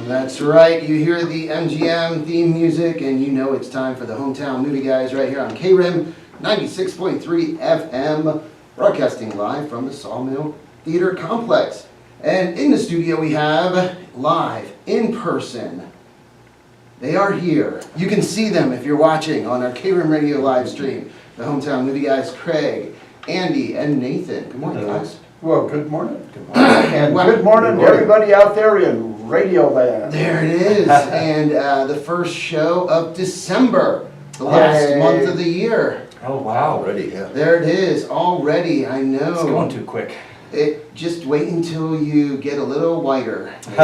That's right. You hear the MGM theme music, and you know it's time for the Hometown Movie Guys right here on KRIM 96.3 FM, broadcasting live from the Sawmill Theatre Complex. And in the studio we have, live, in person, they are here. You can see them if you're watching on our KRIM radio live stream. The Hometown Movie Guys, Craig, Andy, and Nathan. Good morning, guys. Well, good morning. Good morning. And good morning to everybody out there in Radio Land. There it is. And the first show of December, the last month of the year. Oh, wow. Already, yeah. There it is, already, I know. It's going too quick. Just wait until you get a little whiter. Look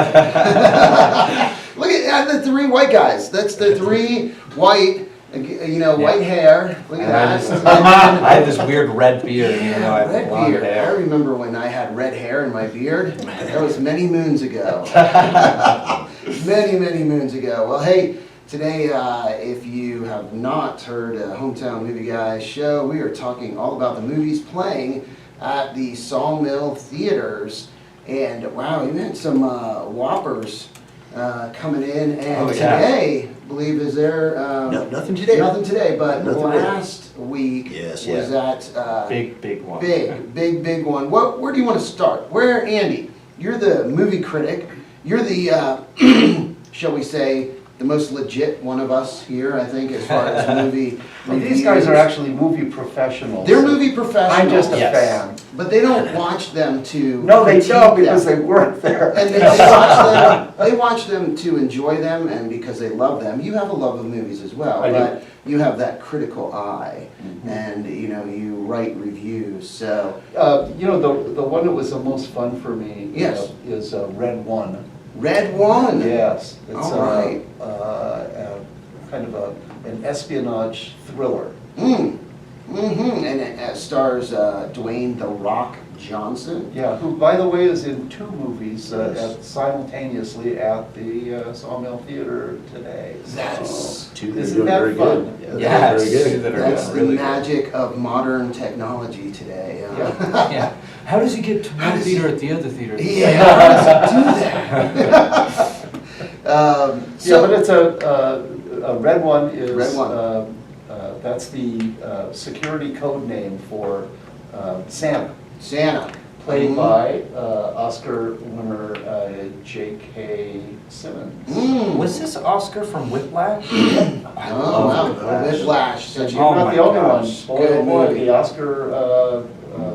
at the three white guys. That's the three white, white hair. Look at that. I have this weird red beard, even though I have Red blonde beard. I hair. remember when I had red hair in my beard. That was many moons ago. Many, many moons ago. Well, hey, today, if you have not heard a Hometown Movie Guys show, we are talking all about the movies playing at the Sawmill Theatres. And wow, you had some whoppers coming in. And today, I believe, is there... Nothing today. Nothing today, but Nothing last week was that... Big one. Big one. Where do you want to start? Where, Andy? You're the movie critic. You're the, shall we say, the most legit one of us here, I think, as far as movie Well, reviews. these guys are actually movie professionals. They're movie professionals. I'm just a Yes. fan. But they don't watch them to No, they critique don't because them. they weren't there. And they watch them to enjoy them and because they love them. You have a love of movies as well, I do. but you have that critical eye, and you write reviews. So The one that was the most fun for me Yes. is Red One. Red One. Yes. It's All right. kind of an espionage thriller. And it stars Dwayne "The Rock" Johnson. Yeah, who, by the way, is in two movies Yes. simultaneously at the Sawmill Theater today. That's Isn't that fun? Yeah, very good. that are That's the really magic of modern technology today. Yeah. Yeah. How does he get to one theater at the other theater? Yeah, how does it do that? But it's a Red One is Red One. That's the security code name for Santa, Santa. played by Oscar winner J.K. Simmons. Was this Oscar from Whiplash? I Oh, love wow. Whiplash. But Such you're Oh not my the only gosh. one. Boy, Good oh boy, movie. the Oscar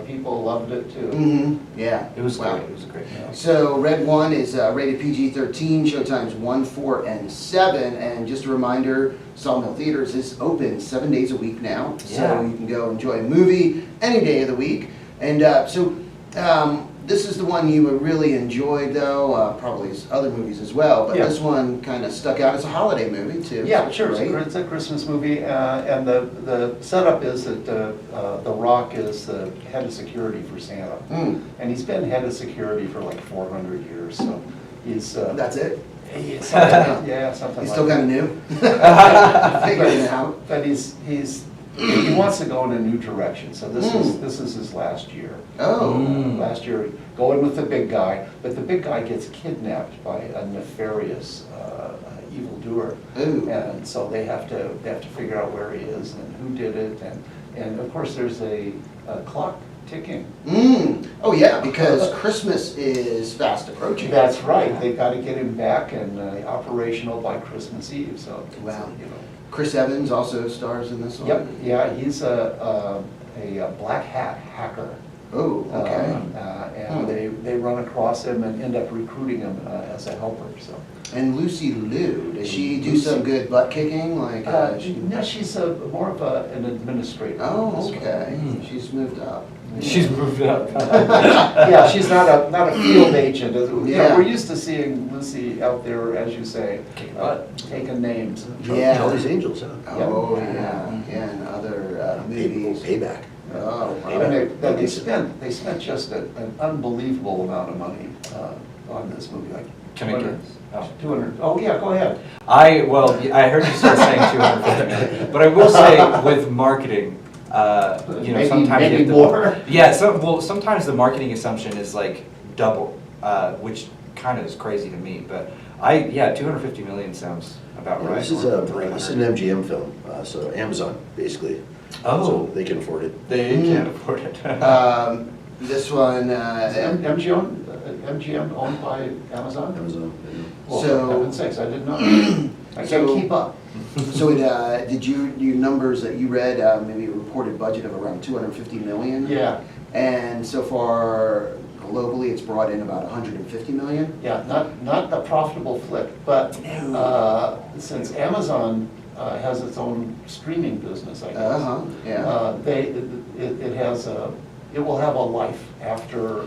people loved it too. Yeah. It was Wow. great. It was a great movie. So Red One is rated PG-13, showtimes 1, 4, and 7. And just a reminder, Sawmill Theatres is open 7 days a week now. So Yeah. you can go enjoy a movie any day of the week. And this is the one you really enjoyed, though, probably his other movies as well. But Yeah. this one kind of stuck out. It's a holiday movie, too. Yeah, sure. Right? It's a Christmas movie, and the setup is that The Rock is the head of security for Santa, and he's been head of security for like 400 years. So he's That's it. something He's like still that. kind of new. Figuring it out. But he wants to go in a new direction. So this is his last year. Oh. Last year, going with the big guy, but the big guy gets kidnapped by a nefarious evildoer, Ooh. and so they have to figure out where he is and who did it, and of course there's a clock ticking. Oh yeah, because Christmas is fast approaching. That's right. They've got to get him back and operational by Christmas Eve. So Wow. Chris Evans also stars in this one. Yep. Yeah, he's a black hat hacker. Oh, okay. And they run across him and end up recruiting him as a helper. So. And Lucy Liu, does she do some good butt kicking? Like, No, she's more of an administrator. Oh, okay. She's moved up. She's moved up. Yeah, she's not a field agent. Yeah. We're used to seeing Lucy out there, as you say, taking names. Yeah. Charlie's Angels, huh? Oh, yeah. Yeah, and other movies. Payback. Oh, And wow. they spent just an unbelievable amount of money on this movie. Like Can I guess? 200. Oh yeah, go ahead. I heard you start saying 250 million, but I will say with marketing, sometimes maybe you have to, more. Yeah, sometimes the marketing assumption is like double, which kind of is crazy to me, but 250 million sounds about Yeah, right. this is or a, 300. this is an MGM film, so Amazon, basically. Oh. So they can afford it. They can't afford it. This one, Is MGM owned by Amazon? Amazon, yeah. Well, So- for heaven's sakes, I didn't know. I So- can't keep up. so did your numbers that you read, maybe a reported budget of around 250 million? Yeah, And so far, globally, it's brought in about 150 million? yeah, not a profitable flick, but since Amazon has its own streaming business, I guess. Yeah. It will have a life after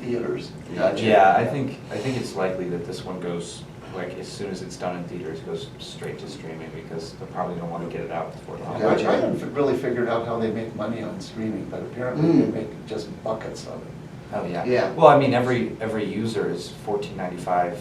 theaters. Gotcha. Yeah, I think it's likely that this one goes, like, as soon as it's done in theaters, it goes straight to streaming, because they're probably gonna wanna get it out before the I holidays. Gotcha. haven't really figured out how they make money on streaming, but apparently they make just buckets of it. Oh, yeah. Yeah. Well, I mean, every user is $14.95,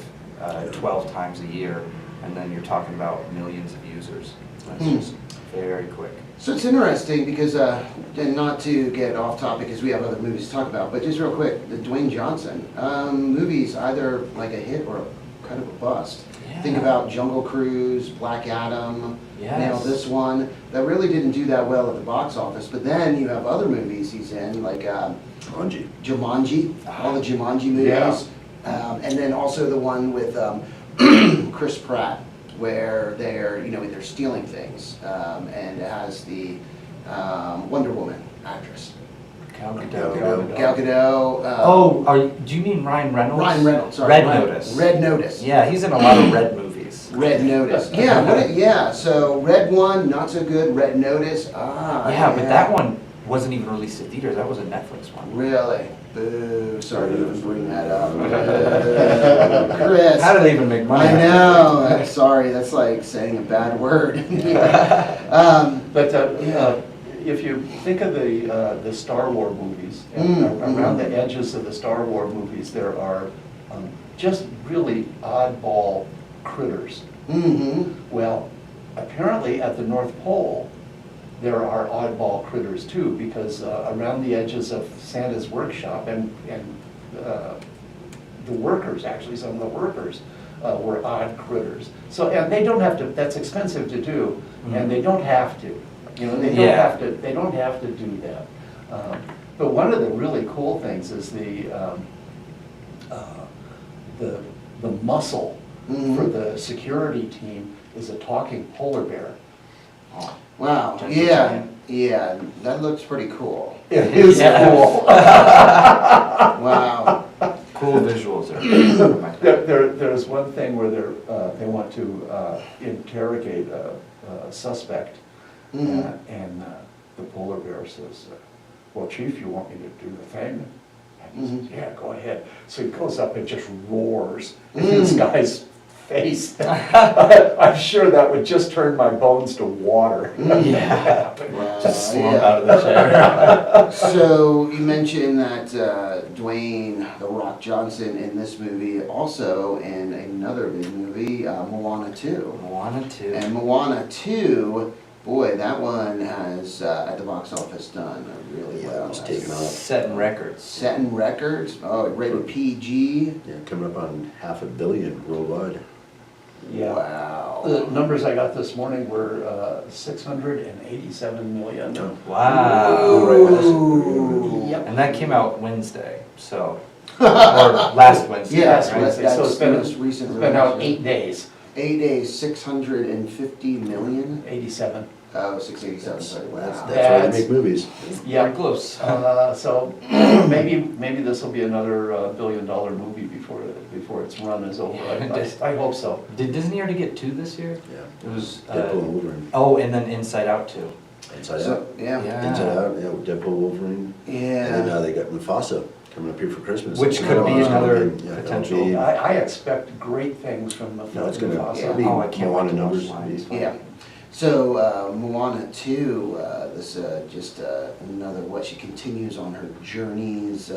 12 times a year, and then you're talking about millions of users. That's just very quick. So it's interesting because, and not to get off topic because we have other movies to talk about, but just real quick, the Dwayne Johnson movies, either like a hit or kind of a bust. Think Yeah. about Jungle Cruise, Black Adam, Yes. now this one, that really didn't do that well at the box office, but then you have other movies he's in, like Anji. Jumanji, all the Jumanji movies. And then also the one with Chris Pratt, where they're stealing things, and it has the Wonder Woman actress. Gal Gal Gadot. Gal Gadot. Oh, do you mean Ryan Reynolds? Ryan Reynolds, sorry. Red Ryan- Notice. Red Notice. Yeah, he's in a lot of Red movies. Red Notice. Yeah, so Red one, not so good, Red Notice, Yeah, but that one wasn't even released in theaters. That was a Netflix one. Really? Boo, sorry to even bring that up. Boo. Chris. How do they even make money? I know, sorry, that's like saying a bad word. But Yeah. if you think of the Star Wars movies, and around the edges of the Star Wars movies, there are just really oddball critters. Mm-hmm. Well, apparently at the North Pole, there are oddball critters too, because around the edges of Santa's workshop and the workers, actually, some of the workers were odd critters. So, and they don't have to, that's expensive to do, and they don't have to. You know, they don't have to do that. But one of the really cool things is the muscle for the security team is a talking polar bear. Wow, Gentle yeah, giant. yeah, that looks pretty cool. It is Yeah. cool. Wow. Cool visuals there. There's one thing where they want to interrogate a suspect, Mhm. and the polar bear says, well, Chief, you want me to do the thing? And he says, yeah, go ahead. So he goes up and just roars in this guy's face. I'm sure that would just turn my bones to water. Yeah. Wow, Just slump yeah. out of the chair. So you mentioned that Dwayne "The Rock" Johnson in this movie, also in another big movie, Moana 2. Moana 2. And Moana 2, boy, that one has at the box office done really Yeah, well. it's taken off. Setting records. Setting records. Oh, rated PG. Yeah, coming up on $500 million worldwide. Yeah. Wow. The numbers I got this morning were 687 million. Wow. Ooh. Yep. And that came out Wednesday, so, or last Wednesday, Yeah, Last right? Wednesday, so it's been, That's recent it's been out release, 8 days, 8 days, 650 million? 87. Oh, 687, sorry, wow. That's why they That's- make movies. Yeah. Pretty close. So maybe this will be another $1 billion movie before its run is over. I hope so. Did Disney already get 2 this year? Yeah. It was, Deadpool and Wolverine. oh, and then Inside Out 2. Inside So, Out. yeah. Yeah. Inside Out, yeah, with Deadpool, Wolverine. And then Yeah. they got Mufasa coming up here for Christmas. Which So, could be it's gonna another be- yeah, it'll potential. be- I expect great things from the No, it's gonna Mufasa. be Oh, I can't Moana wait to watch numbers. Lions. Yeah. So Moana 2, this just another, she continues on her journeys,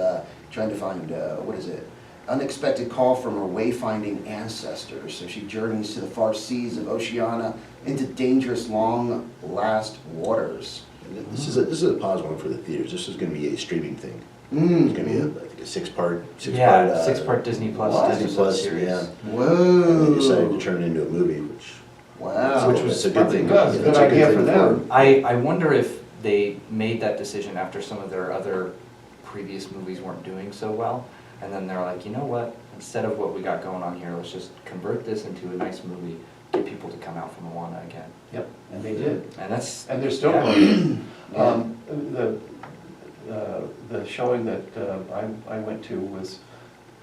trying to find, what is it? Unexpected call from her wayfinding ancestors. So she journeys to the far seas of Oceania into dangerous, long-last waters. This is a pause one for the theaters. This is gonna be a streaming thing. Mm. It's gonna be, I think, a six-part. Six-part Disney Plus. What? Disney episode Plus, series. yeah. Whoa. And they decided to turn it into a movie, which. Wow. Which was That's a good thing. Good. That's Good a idea thing for them. I wonder if they made that decision after some of their other previous movies weren't doing so well, and then they're like, you know what, instead of what we got going on here, let's just convert this into a nice movie, get people to come out for Moana again. Yep, and they did. And that's, And they're still Yeah. going. Yeah. The showing that I went to was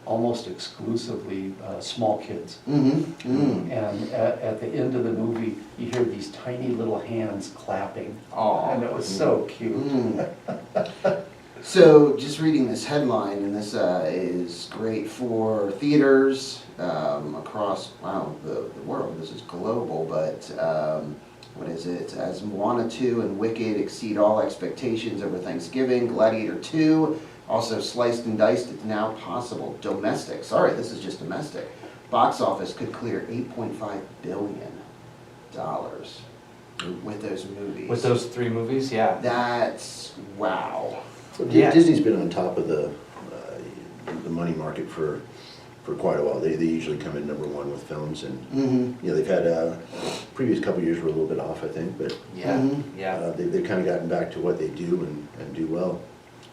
almost exclusively small kids. Mm-hmm. Mm. And at the end of the movie, you hear these tiny little hands clapping. Aw. And it was so cute. Mm. So, just reading this headline, and this is great for theaters across, wow, the world. This is global, but what is it? As Moana 2 and Wicked exceed all expectations over Thanksgiving, Gladiator 2 also sliced and diced. It's now possible. Domestic, sorry, this is just domestic. Box office could clear $8.5 billion with those movies. with those three movies, yeah. That's wow. So Yeah. Disney's been on top of the money market for quite a while. They usually come in number one with films, and Mm-hmm. you know, they've had previous couple years were a little bit off, I think, but Yeah, Mhm. yeah. they've kind of gotten back to what they do and do well.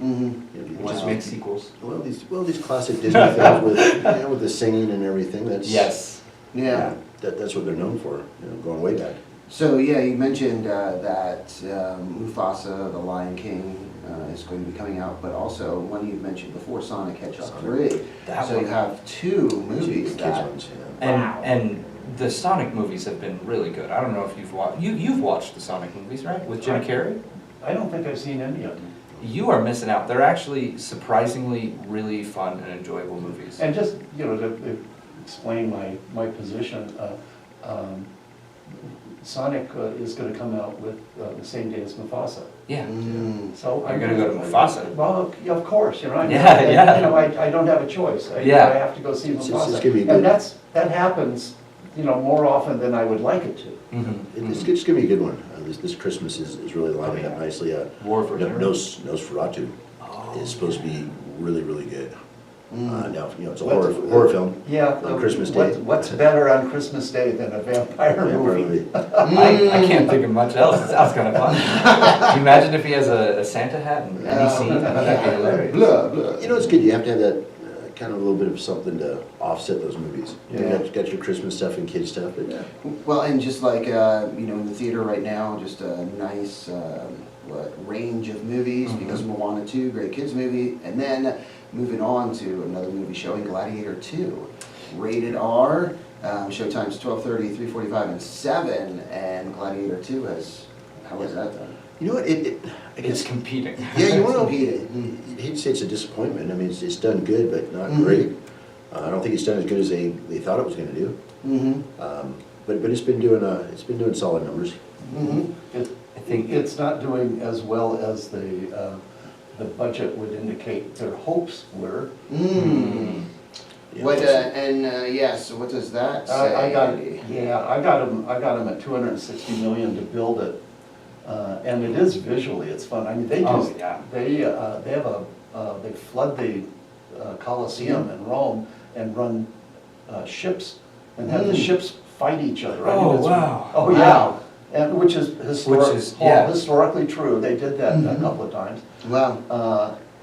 Mm-hmm. You know, Just make sequels. these classic Disney films with with the singing and everything. That's Yes. Yeah. That's what they're known for. Going way back. So yeah, you mentioned that Mufasa, the Lion King, is going to be coming out, but also one you mentioned before, Sonic Hedgehog Sonic. 3. That So one. you have two movies Kids that. ones, yeah. Wow. And the Sonic movies have been really good. I don't know if you've watched, you've watched the Sonic movies, right? With Jim Carrey? I don't think I've seen any of them. You are missing out. They're actually surprisingly really fun and enjoyable movies. And just, to explain my position, Sonic is gonna come out with the same day as Mufasa. Yeah. Mm. So You're gonna go to Mufasa? Well, yeah, of course, Yeah, yeah. I don't have a choice. I Yeah. have to go see It's Mufasa. gonna be And good. that happens, more often than I would like it to. It's gonna be a good one. This Christmas is really lining Oh, up yeah. nicely. War for Terror. Nosferatu Oh, is supposed to be really, really good. Mm. Now, it's a What- horror film. Yeah. On Christmas Day. What's better on Christmas Day than a vampire Yeah, movie? probably. I can't think of much else. It sounds kind of fun. Can you imagine if he has a Santa hat in any scene? That'd be hilarious. Blah, blah. It's good. You have to have that kind of a little bit of something to offset those movies. You Yeah. got your Christmas stuff and kids stuff, but yeah. Well, and just like, in the theater right now, just a nice range of movies, Mhm. because Moana 2, great kids movie, and then moving on to another movie showing, Gladiator 2, rated R, showtimes 12:30, 3:45, and 7, and Gladiator 2 how is that done? You know what? I It's guess, competing. yeah, you want to Competing. I hate to say it's a disappointment. I mean, it's done good, but not Mhm. great. I don't think it's done as good as they thought it was going to do. Mm-hmm. But it's been doing solid numbers. Mm-hmm. I think It's not doing as well as the budget would indicate their hopes were. Mm. Yeah, What, it's- so what does that say? I got them at 260 million to build it. And it is visually, it's fun. I mean, they Oh, just, yeah. they flood the Colosseum in Rome and run ships and have the Mm. ships fight each other. I Oh, mean, it's- wow. Oh, yeah. And which is yeah. historically true. They did that a Mhm. couple of times. Wow.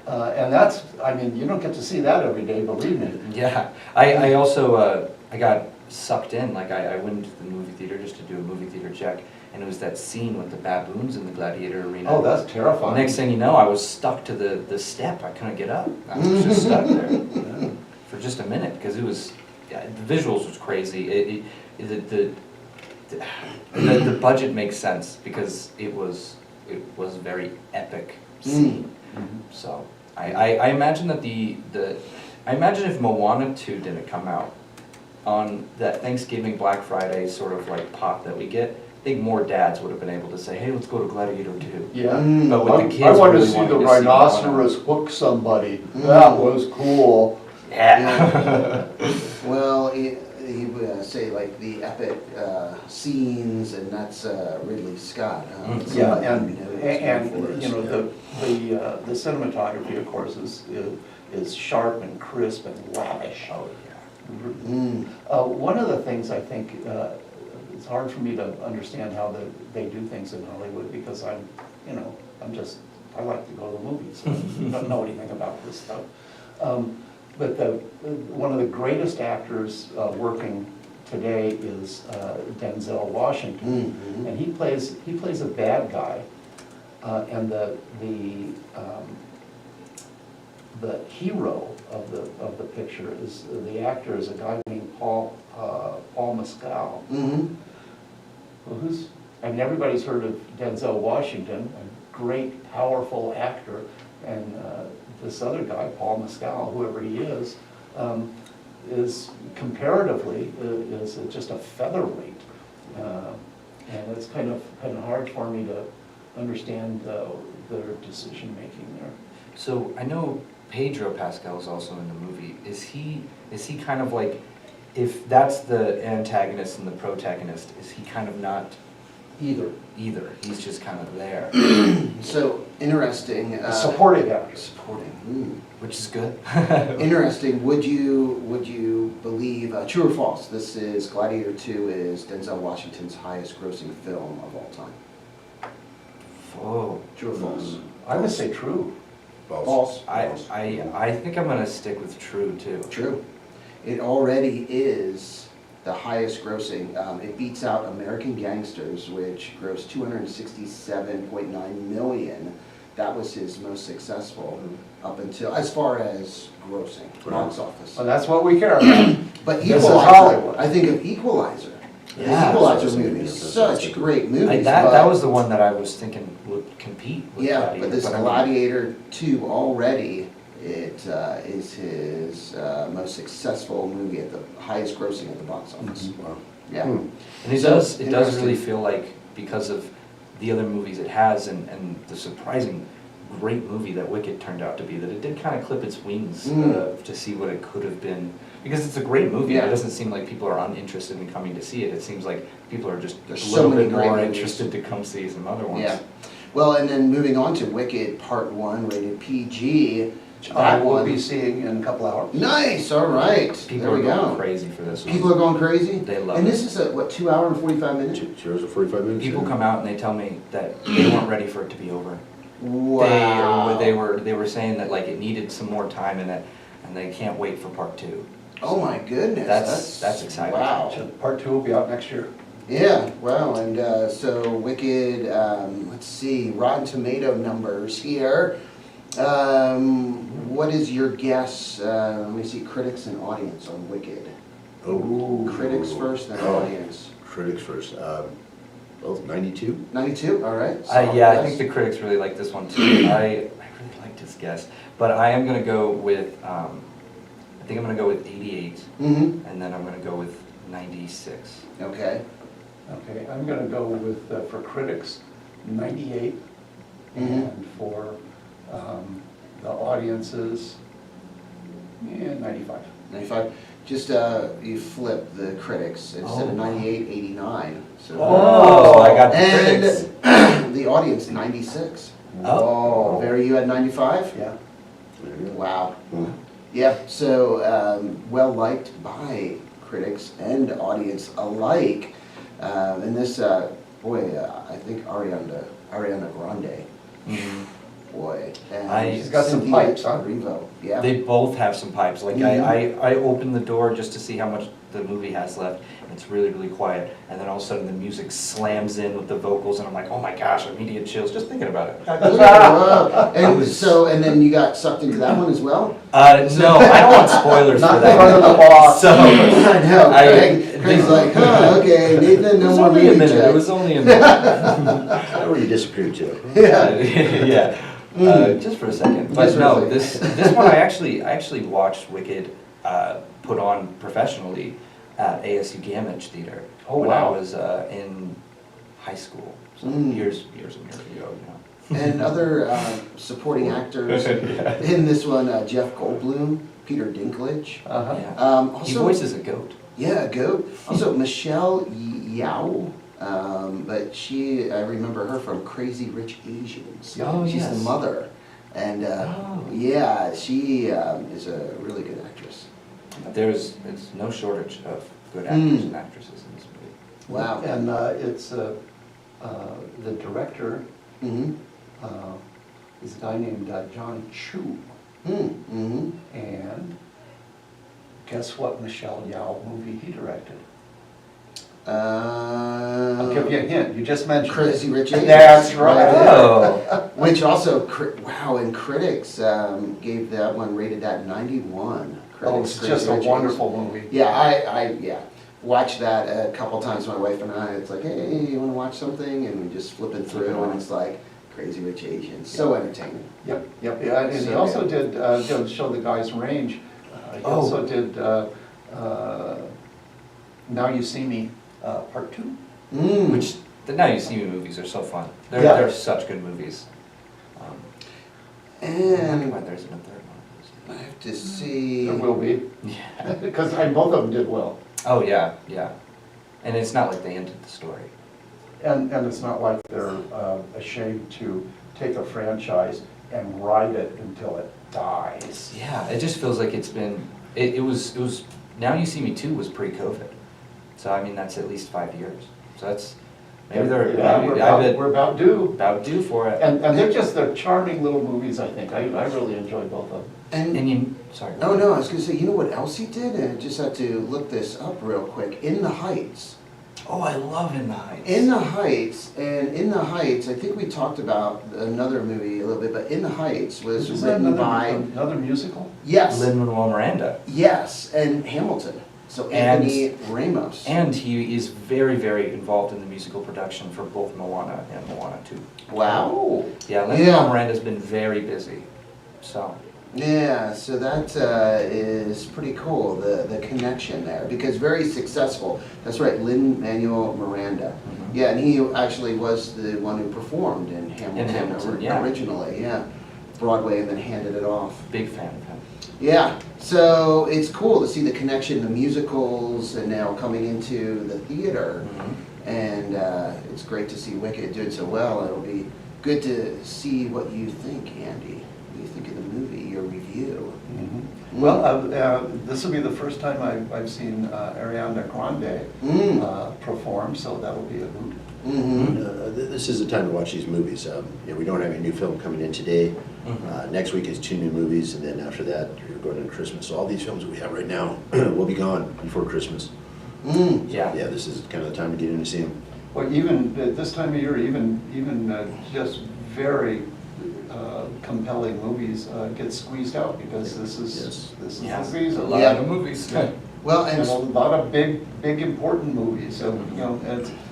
And that's, I mean, you don't get to see that every day, believe me. Yeah, I also, I got sucked in, like I went into the movie theater just to do a movie theater check, and it was that scene with the baboons in the gladiator arena. Oh, that's terrifying. Next thing you know, I was stuck to the step, I couldn't get up, I was just stuck there for just a minute, because it was, yeah, the visuals was crazy, the budget makes sense, because it was a very epic scene. So, I imagine that I imagine if Moana 2 didn't come out on that Thanksgiving, Black Friday sort of like pop that we get, I think more dads would have been able to say, hey, let's go to Gladiator 2. Yeah. Mm. But with the kids I want to really see wanting the to see rhinoceros hook somebody. Mm. That was cool. Yeah. Well, he would say like the epic scenes, and that's Ridley Scott. Mm. Yeah, Somebody, and who's known for his, the cinematography, of course, is sharp and crisp and lavish. Oh, yeah. One of the things I think, it's hard for me to understand how they do things in Hollywood, because I like to go to the movies, so I don't know anything about this stuff. But one of the greatest actors working today is Denzel Washington, and he plays a bad guy, and the hero of the picture is the actor is a guy named Paul Mescal, and everybody's heard of Denzel Washington, a great, powerful actor, and this other guy, Paul Mescal, whoever he is comparatively is just a featherweight, and it's kind of hard for me to understand their decision making there. So I know Pedro Pascal is also in the movie. Is he kind of like, if that's the antagonist and the protagonist, is he kind of not Either. He's just kind of there. So, interesting. A supporting actor. Supporting. Which is good. Interesting. Would you believe, true or false, this is Gladiator 2 is Denzel Washington's highest grossing film of all time? Oh. True or false? I would say true. False. I think I'm gonna stick with true too. True. It already is the highest grossing. It beats out American Gangsters, which grossed $267.9 million. That was his most successful up until, as far as grossing, box office. Well, that's what we care about. But This is Equalizer, Hollywood. I think of Equalizer. The Yeah. Equalizer movie, such great movies. That was the one that I was thinking would compete with Yeah, Gladiator. but this I mean, Gladiator 2 already, it is his most successful movie at the highest grossing at the box office. Wow. Yeah. And it So, does really interesting. feel like, because of the other movies it has and the surprising great movie that Wicked turned out to be, that it did kind of clip its wings to see what it could have been. Because it's a great movie. Yeah. It doesn't seem like people are uninterested in coming to see it. It seems like people are just There's a so little many bit great more movies. interested to come see some other ones. Yeah. Well, and then moving on to Wicked Part 1, rated PG. I That will one. be seeing in a couple hours. Nice, all right. People There we are going go. crazy for this one. People are going crazy? They love And it. this is a, what, 2 hour and 45 minutes? 2 hours and 45 minutes? People yeah. come out and they tell me that they weren't ready for it to be over. Wow. They were saying that like it needed some more time in it, and they can't wait for part 2. Oh my goodness. That's exciting. Wow. So Part 2 will be out next year. Yeah, wow, and so Wicked, let's see, Rotten Tomato numbers here. What is your guess, let me see, critics and audience on Wicked? Oh. Critics first, then Oh. audience. Critics first. Well, 92? 92, all right. Yeah, I Yes. think the critics really like this one too. I really liked his guess, but I am gonna go with I think I'm gonna go with 88, Mm-hmm, and then I'm gonna go with 96. okay. Okay, I'm gonna go with, for critics, 98, and for the audiences, 95. 95. Just, you flip the critics, instead of 98, 89. So. Oh, I got the critics. And the audience, 96. Oh. Barry, you had 95? Yeah. There you go. Wow. Hmm. Yeah, so well liked by critics and audience alike. And this, boy, I think Ariana Grande, Mhm. boy. And She's got some Cynthia pipes, huh? Erivo, yeah. They both have some pipes. Like Mhm. I opened the door just to see how much the movie has left, and it's really, really quiet. And then all of a sudden the music slams in with the vocals, and I'm like, oh my gosh, immediate chills just thinking about it. Wow. And so, and then you got sucked into that one as well? No, I don't want spoilers for Not that. in front of the boss. So, I know, I- Craig's like, huh, okay, Nathan, it no was more only a movie minute. It check. was only a minute. That where you disappeared to. Yeah. Yeah. Just for a second. But Just for a no, second. this one I actually watched Wicked put on professionally at ASU Gamage Theater when I wow. was in high school. So years and years ago, you know. And other supporting actors in this one, Jeff Goldblum, Peter Dinklage. Uh-huh. Yeah. He Also, voices a goat. yeah, a goat. Also, Michelle Yeoh. But I remember her from Crazy Rich Asians. Oh, She's yes. the mother. And Oh. yeah, she is a really good actress. It's no shortage of good actors and actresses in this movie. Wow. And it's, the director Mm-hmm. is a guy named John Chu. Mm-hmm. And guess what Michelle Yao movie he directed? I'll give you a hint, you just mentioned it. Crazy Rich Asians. That's right. Oh. Which also, wow, and critics gave that one, rated that 91. Oh, Critics, it's Crazy just a Rich wonderful movie. Asians. Yeah, watched that a couple times, my wife and I. It's like, hey, you want to watch something? And we just flipping through, and it's like Crazy Rich Asians. So entertaining. Yep, yeah, and he So, also yeah. did, to show the guy's range, he Oh. also did Now You See Me, Part 2. Mm. Which, the Now You See Me movies are so fun. They're, Yeah. they're such good movies. I'm And wondering why there isn't a third I one. have to see. There will be, Yeah. because both of them did well. Oh, yeah, yeah. And it's not like they ended the story. And it's not like they're ashamed to take a franchise and ride it until it dies. Yeah, it just feels like it's been, it was, Now You See Me 2 was pre-COVID. So, I mean, that's at least 5 years. So that's, maybe they're, Yeah, maybe, I bet, we're about due. about due for it. And they're charming little movies, I think. I really enjoyed both of them. And you, sorry. Oh no, I was gonna say, you know what else he did? And I just had to look this up real quick. In the Heights. Oh, I love In the Heights. In the Heights, and In the Heights, I think we talked about another movie a little bit, but In the Heights was Is that written by, another musical? yes, Lin-Manuel Miranda. yes, and Hamilton. So And- Anthony Ramos. And he is very, very involved in the musical production for both Moana and Moana 2. Wow. Oh. Yeah, Lin-Manuel Yeah. Miranda's been very busy, so. Yeah, so that is pretty cool, the connection there, because very successful. That's right, Lin-Manuel Miranda. Mhm. Yeah, and he actually was the one who performed in Hamilton, Hamilton, yeah. originally, yeah. Broadway, and then handed it off. Big fan of him. Yeah, so it's cool to see the connection, the musicals, and now coming into the theater. And it's great to see Wicked doing so well. It'll be good to see what you think, Andy. What do you think of the movie, your review? Well, this will be the first time I've seen Ariana Grande perform, so that'll be a hoot. Mm-hmm. This is the time to watch these movies. We don't have a new film coming in today. Next week is 2 new movies, and then after that, you're going into Christmas. So all these films that we have right now will be gone before Christmas. Yeah. Yeah, this is kind of the time to get in to see them. Well, even at this time of year, even just very compelling movies get squeezed out because this is Yeah, the season. a lot Yeah. of movies. Well, And a and lot of big important movies. So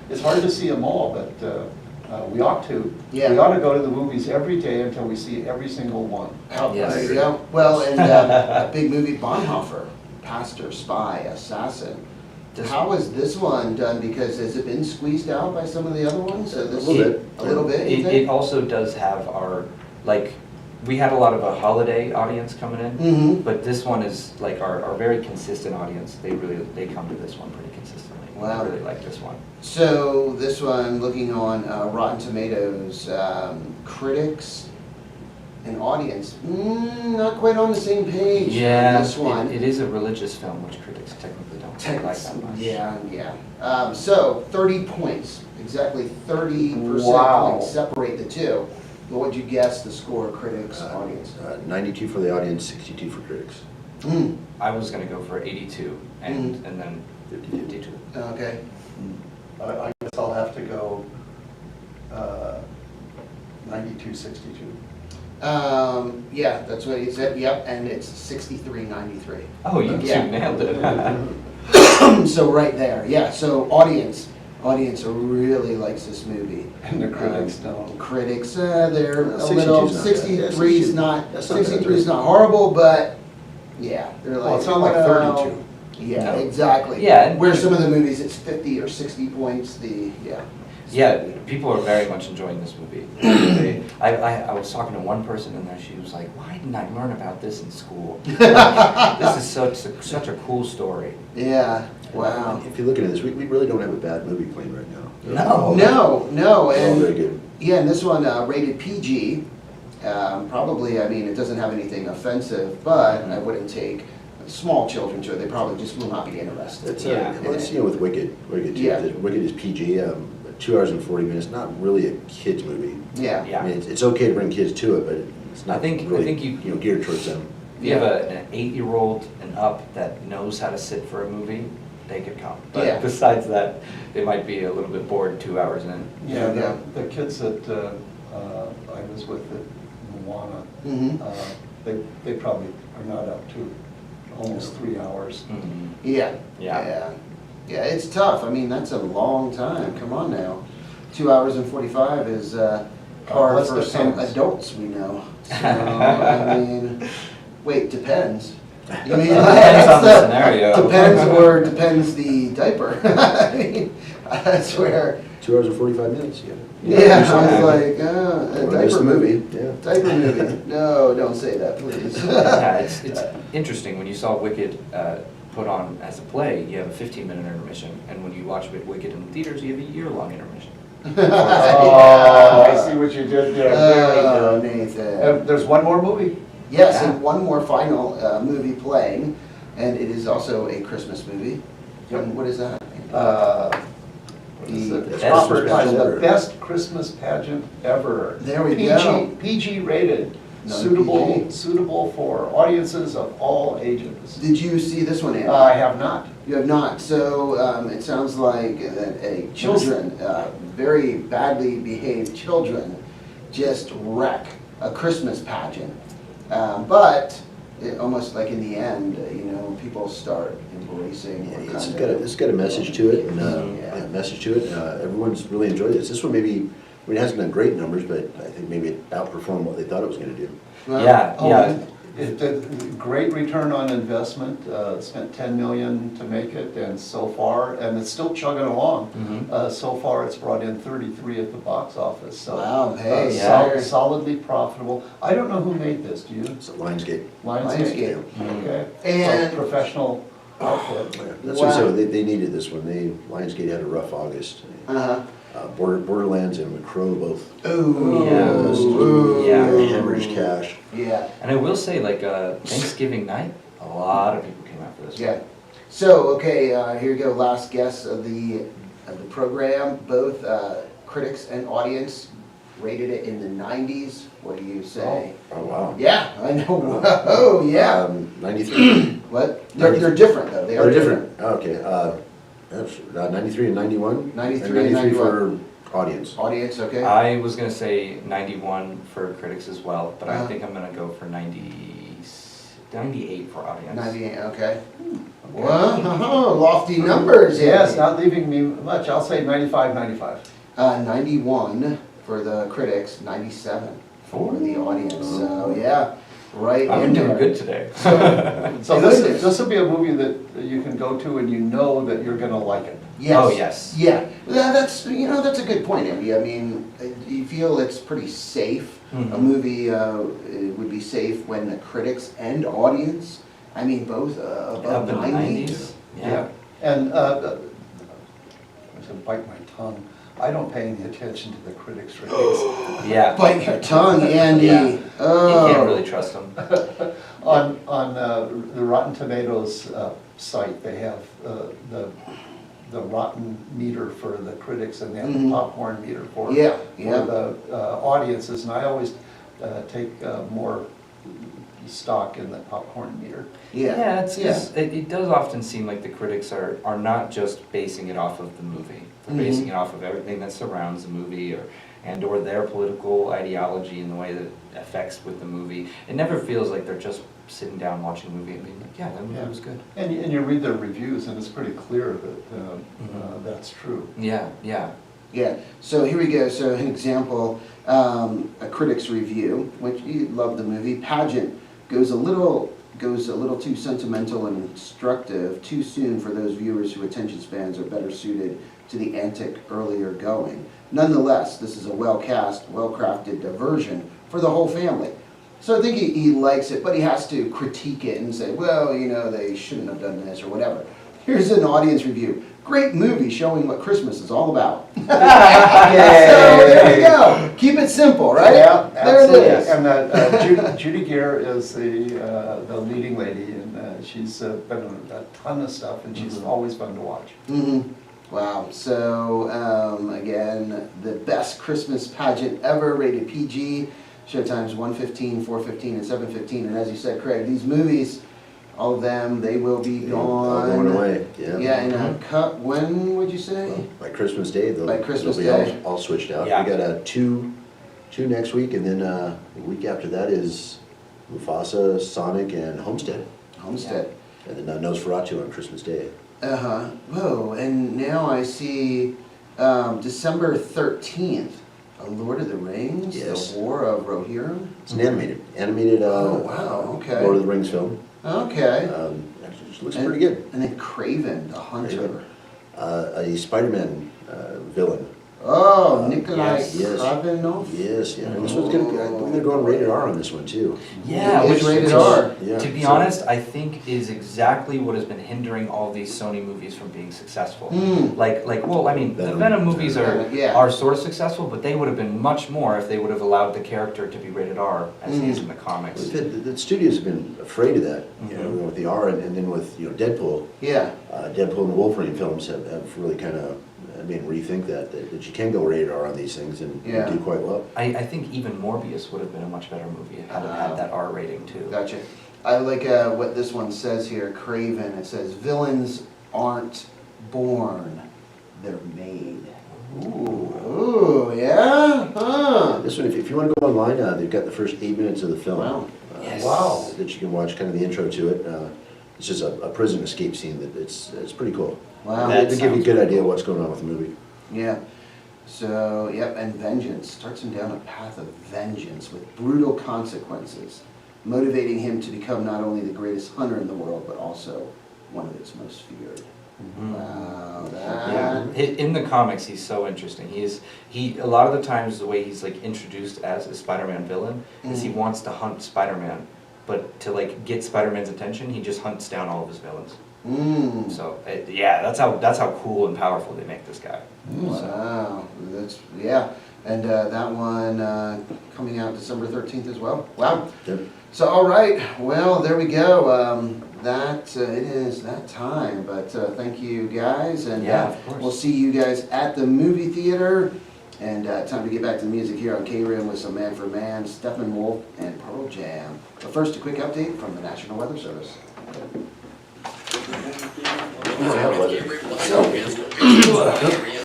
it's hard to see them all, but we ought to. Yeah. We ought to go to the movies every day until we see every single one. Yes. there you go. Well, and a big movie, Bonhoeffer, pastor, spy, assassin. This- How was this one done? Because has it been squeezed out by some of the other ones? So this A little bit. A little bit, you It think? also does have our, like, we had a lot of a holiday audience coming in, Mm-hmm. but this one is like our very consistent audience. They come to this one pretty consistently. Wow. I really like this one. So this one, looking on Rotten Tomatoes, critics and audience, not quite on the same page. on Yeah, This one. it is a religious film, which critics technically don't like that much. Yeah. So 30 points, exactly 30% Wow. points separate the two. What would you guess the score, critics, audience? 92 for the audience, 62 for critics. Mm, I was gonna go for 82 and then 52. okay. I guess I'll have to go 92-62. Yeah, that's what he said, yep, and it's 63-93. Oh, you Yeah. two nailed it. So right there, yeah, so audience really likes this movie. And the critics don't. Critics, they're a 62 's little, not bad. 63 is not, That's not bad. 63 is not horrible, but, yeah, they're Well, like, it's not like like, 32. Yeah, No. exactly. Yeah, and- Where some of the movies, it's 50 or 60 points, yeah. Yeah, people are very much enjoying this movie. I was talking to one person in there, she was like, why didn't I learn about this in school? This is such a cool story. Yeah, Wow. If you're looking at this, we really don't have a bad movie playing right now. No. No, no, They're all very and, good. yeah, and this one rated PG. Probably, I mean, it doesn't have anything offensive, but I wouldn't take small children to it. They probably just will not be interested. That's, Yeah. well, it's, with Wicked too. Yeah. Wicked is PG, 2 hours and 40 minutes, not really a kid's movie. Yeah. Yeah. I mean, it's okay to bring kids to it, but it's not I think really, you- geared towards them. If you have an 8-year-old and up that knows how to sit for a movie, they could come. Yeah. But besides that, they might be a little bit bored 2 hours in. Yeah, Yeah. the kids that I was with at Moana, Mhm. they probably are not up to almost 3 hours. Mhm. Yeah. Yeah. Yeah, it's tough. I mean, that's a long time. Come on now. 2 hours and 45 is hard Plus for the some pants. adults we know. So, I mean, wait, depends. I mean, Depends on the scenario. Depends or depends the diaper. I mean, that's where, 2 hours and 45 minutes, yeah. yeah, I was like, a Well, I missed diaper the movie. yeah. Diaper movie. No, don't say that, please. Yeah, it's interesting, when you saw Wicked put on as a play, you have a 15-minute intermission, and when you watch Wicked in the theaters, you have a year-long intermission. Oh, I see what you did there. Oh, Very good. Nathan. There's one more movie? Yes, Yeah. and one more final movie playing, and it is also a Christmas movie. Yep. And what is that? What is The it? best Proper Christmas title, pageant the ever. best Christmas pageant ever. There we PG, go. PG rated, Non-PG. suitable for audiences of all ages. Did you see this one, Andy? I have not. You have not. So it sounds like that children, very badly behaved children, just wreck a Christmas pageant. But almost like in the end, people start embracing. Yeah, or it's kind got of- it's got a message to it, and Yeah. yeah, message to it. Everyone's really enjoyed this. This one maybe, I mean, it hasn't done great numbers, but I think maybe it outperformed what they thought it was going to do. Well, Yeah, Oh, yeah. It did great return on investment, spent 10 million to make it, and so far, and it's still chugging along. Mhm. So far, it's brought in 33 at the box office, so. Wow, hey, yeah. Solidly profitable. I don't know who made this, do you? It's Lionsgate. Lionsgate. Okay. And- So professional outfit. That's what I Wow. said, they needed this one. Lionsgate had a rough August. Uh-huh. Borderlands and McCrow both Ooh. Yeah. Ooh. Yeah. hemorrhage cash. Yeah. And I will say, like, Thanksgiving night, a lot of people came out for this. Yeah. So, okay, here you go, last guess of the program. Both critics and audience rated it in the 90s. What do you say? Oh, wow. Yeah, I know. Oh, yeah. 93. What? They're different, though. They are They're different. Oh, okay. That's 93 and 91? 93 and 93 for audience. Audience, okay? I was gonna say 91 for critics as well, but I Uh-huh. think I'm gonna go for 98 for audience. 98, okay. Whoa, lofty numbers. Yes, Andy. not leaving me much. I'll say 95, 95. 91 for the critics, 97 for the audience. So, yeah, right I'm in doing there. good today. So Goodness. this will be a movie that you can go to and you know that you're gonna like it. Yes. Oh, yes. Yeah, well, that's a good point, Andy. I mean, you feel it's pretty safe. A Mhm. movie it would be safe when the critics and audience, I mean, both above Up in the 90. 90s. Yeah. And, I'm gonna bite my tongue. I don't pay any attention to the critics' ratings. Yeah. Bite your tongue, Andy. Yeah. You Oh. can't really trust them. On the Rotten Tomatoes site, they have the rotten meter for the critics and they have the Mhm. popcorn meter for Yeah, yeah. the audiences. And I always take more stock in the popcorn meter. Yeah, it's Yeah. just, it does often seem like the critics are not just basing it off of the movie. They're basing Mhm. it off of everything that surrounds the movie or their political ideology and the way that it affects with the movie. It never feels like they're just sitting down watching a movie and being like, yeah, that movie Yeah. was good. And you read their reviews and it's pretty clear that that's true. Yeah, yeah. Yeah, so here we go. So an example, a critic's review, which you love the movie. Pageant goes a little too sentimental and instructive too soon for those viewers whose attention spans are better suited to the antic earlier going. Nonetheless, this is a well-cast, well-crafted diversion for the whole family. So I think he likes it, but he has to critique it and say, well, they shouldn't have done this or whatever. Here's an audience review. Great movie showing what Christmas is all about. So Yay. there you go. Keep it simple, right? Yeah, There it absolutely. is. And Judy Gear is the leading lady, and she's been in a ton of stuff, and she's always fun to watch. Wow. So again, the best Christmas pageant ever, rated PG. Showtime's 1:15, 4:15, and 7:15. And as you said, Craig, these movies, all of them, they will be gone. Going away, yeah. Yeah, in a cut. When would you say? By Christmas Day, By Christmas they'll be Day. all switched out. Yeah. We got two next week, and then the week after that is Mufasa, Sonic, and Homestead. Homestead. And then Nosferatu on Christmas Day. Whoa, and now I see December 13th, A Lord of the Rings, Yes. The War of Rohirrim. It's an animated Oh, wow, okay. Lord of the Rings film. Okay. Actually, it looks pretty good. And then Craven, the Hunter. A Spider-Man villain. Oh, Nikolai Yes. Kravenov? Yes, yeah. This one's gonna, I think they're going rated R on this one too. Yeah, It is which rated R. Yeah. to be So- honest, I think is exactly what has been hindering all these Sony movies from being successful. Well, I mean, the Venom. Venom movies Yeah. are sort of successful, but they would have been much more if they would have allowed the character to be rated R as he is in the comics. The studios have been afraid of that, you know, with the R, and then with, you know, Deadpool. Yeah. Deadpool and the Wolverine films have really kind of, rethink that you can go rated R on these things and Yeah. do quite well. I think even Morbius would have been a much better movie had it had that R rating too. Gotcha. I like what this one says here, Craven. It says, villains aren't born, they're made. Ooh, yeah? Huh. This one, if you want to go online, they've got the first 8 minutes of the film. Wow. Yes. Wow. That you can watch, kind of the intro to it. It's just a prison escape scene that it's pretty cool. Wow. That They give you a sounds good really idea cool. what's going on with the movie. Yeah. So, yep, and vengeance starts him down a path of vengeance with brutal consequences, motivating him to become not only the greatest hunter in the world, but also one of its most feared. Wow, Yeah, that. in the comics he's so interesting. He a lot of the times the way he's like introduced as a Spider-Man villain is he wants to hunt Spider-Man, but to like get Spider-Man's attention, he just hunts down all of his villains. Mm. So yeah, that's how cool and powerful they make this guy. Wow, that's, yeah. And that one coming out December 13th as well. Wow. Yep. So, all right, well, there we go. It is that time, but thank you guys, and Yeah, of course. we'll see you guys at the movie theater. And time to get back to the music here on KRIM with some Man for Man, Steppenwolf, and Pearl Jam. But first, a quick update from the National Weather Service. We don't have weather.